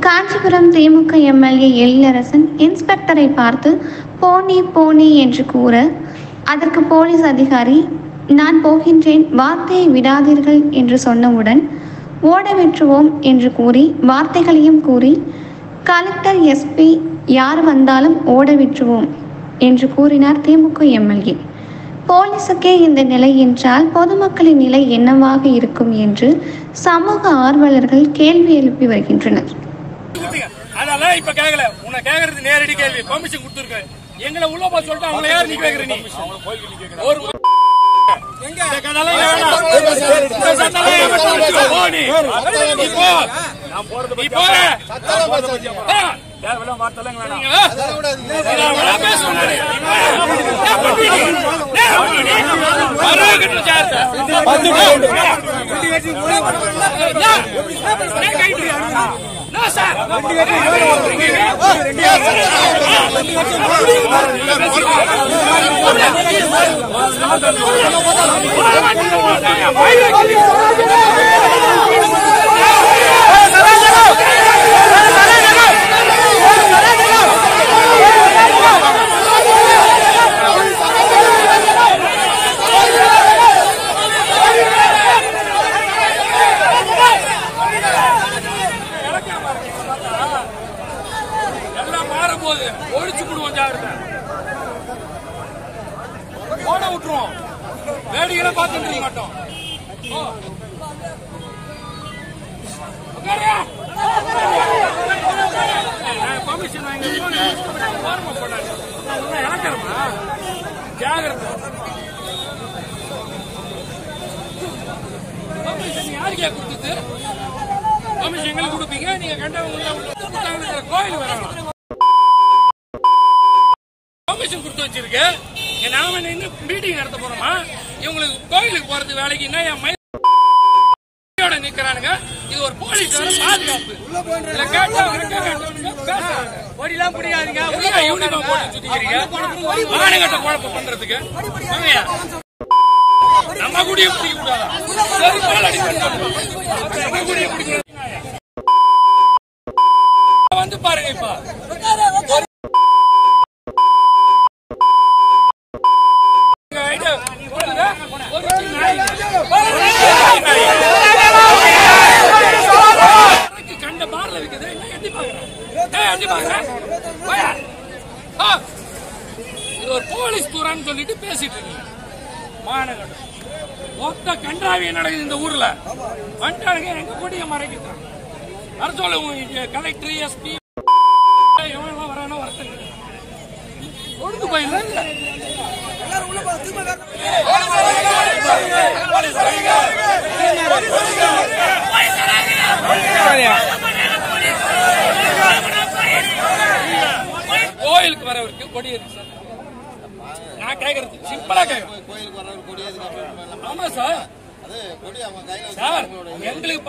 காஞ்சிபுரம் திமுக MLA Ezhilarasan இன்ஸ்பெக்டரை பார்த்து போனி போனி என்று கூற, அதற்கு போலீஸ் அதிகாரி நான் போகின்றேன், வார்த்தையை விடாதீர்கள் என்று சொன்னவுடன் ஓட விட்டுருவோம் என்று கூறி வார்த்தைகளையும் கூறி, கலெக்டர் எஸ்பி யார் வந்தாலும் ஓட விட்டுருவோம் என்று கூறினார் திமுக எம்எல்ஏ. போலீசுக்கே இந்த நிலை என்றால் பொதுமக்களின் நிலை என்னவாக இருக்கும் என்று சமூக ஆர்வலர்கள் கேள்வி எழுப்பி வருகின்றனர். அதெல்லாம் இப்ப கேட்கல, உன்னை கேட்கறது நேரடி கேள்வி. பெர்மிஷன் கொடுத்துருக்க எங்களை உள்ள போய் சொல்லிட்டு அவங்களை யார் நீ கேட்கற? நீ ஒரு ஒழிச்சு விடுவோம், ஓட விட்டுருவோம், வேடிகளை பார்த்துட்டு மாட்டோம். பர்மிஷன் இறக்கிறோமா? ஜாகிரதை. பர்மிஷன் யாருக்கே கொடுத்தது? பர்மிஷன் எங்களுக்கு கொடுப்பீங்க, நீங்க கண்டவங்க கோயில் வரலாம். பர்மிஷன் கொடுத்து வச்சிருக்கு, நாம இன்னும் மீட்டிங் நடத்த போறோமா? இவங்களுக்கு கோயிலுக்கு போறது வேலைக்கு என்ன என் மையோட நிக்கிறானுங்க. இது ஒரு போலீஸ் பாதுகாப்பு. ஓடிலாம் முடியாதுங்க, யூனிஃபார்ம் போட்டு சுத்திக்கிறீங்க மாநகட்ட குழப்பம் பண்றதுக்கு. நம்ம கூடிய பிடிக்க கூடாதா? வந்து பாருங்க, இப்ப கண்ட பார்ல இருக்குது. இது ஒரு போலீஸ் துறைன்னு சொல்லிட்டு பேசிட்டு இருக்கீங்க. மாநகரம் மொத்த கன்றாவியம் நடக்குது இந்த ஊர்ல. வந்துட்டானுங்க, எங்க கொடிய மறைக்கிறாங்க. வர சொல்ல கலெக்டர் எஸ்பி எவனெல்லாம் வரானோ வரட்டுங்க. ஒழுங்கு போயில கோயிலுக்கு வரவருக்கு கொடி இருக்கு சார். நான் கேட்கறது சிம்பிளா கேட்கறேன். ஆமா சார், எங்களுக்கு